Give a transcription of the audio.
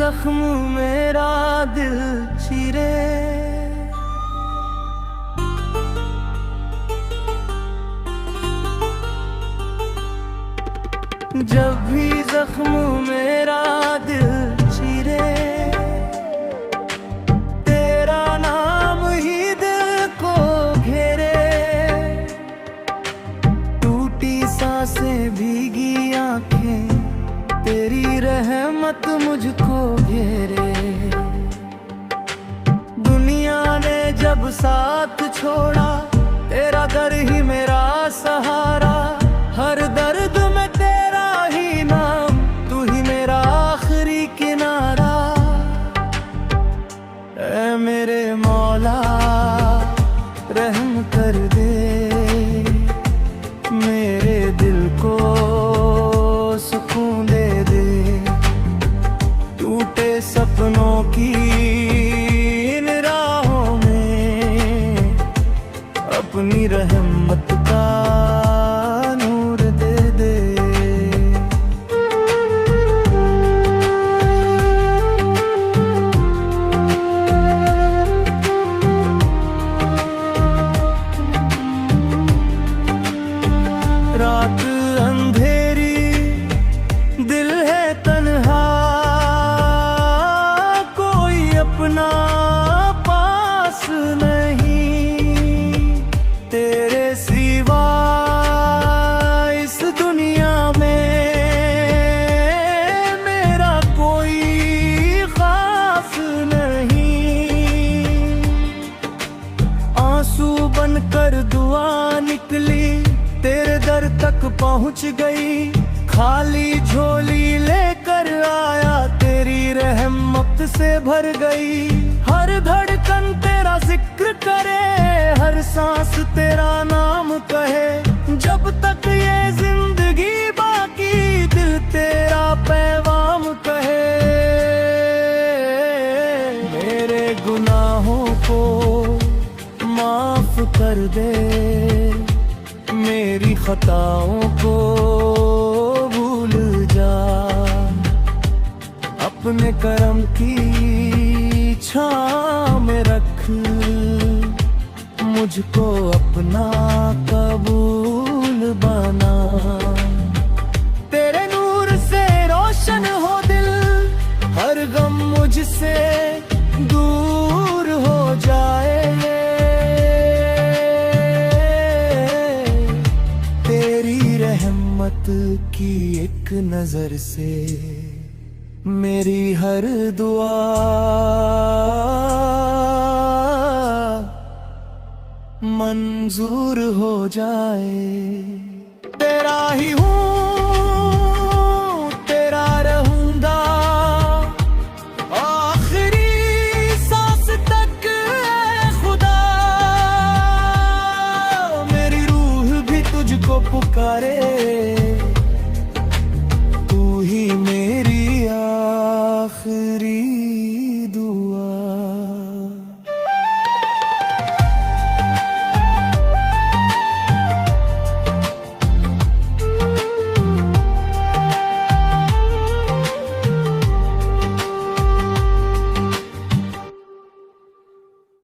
जख्म मेरा दिल चीरे, जब भी जख्म मेरा दिल चीरे, तेरा नाम ही दिल को घेरे। टूटी सांसें भीगी आंखें, तेरी रहमत मुझको घेरे। दुनिया ने जब साथ छोड़ा, तेरा दर ही मेरा सहारा। हर दर्द में तेरा ही नाम, तू ही मेरा आखिरी किनारा। ऐ मेरे मौला रहम कर दे, मेरे दिल को सुकून दे दे। टूटे सपनों की इन राहों में, अपनी रहमत का नूर दे दे। रात अंधेरी, दिल है तन्हा, कोई अपना पास नहीं। तेरे सिवा इस दुनिया में मेरा कोई खास नहीं। आंसू बनकर दुआ निकली, तेरे दर तक पहुंच गई। खाली झोली लेकर आया, तेरी रहमत से भर गई। हर धड़कन तेरा जिक्र करे, हर सांस तेरा नाम कहे। जब तक ये जिंदगी बाकी, दिल तेरा पैगाम कहे। मेरे गुनाहों को माफ कर दे, मेरी खताओं को भूल जा। अपने करम की छाँव में रख, मुझको अपना कबूल बना। तेरे नूर से रोशन हो दिल, हर गम मुझसे दूर हो जाए। रहमत की एक नजर से मेरी हर दुआ मंजूर हो जाए। तेरा ही हूँ, तेरा रहूंगा आखिरी सांस तक। ऐ खुदा, मेरी रूह भी तुझको पुकारे। तू ही मेरी आखिरी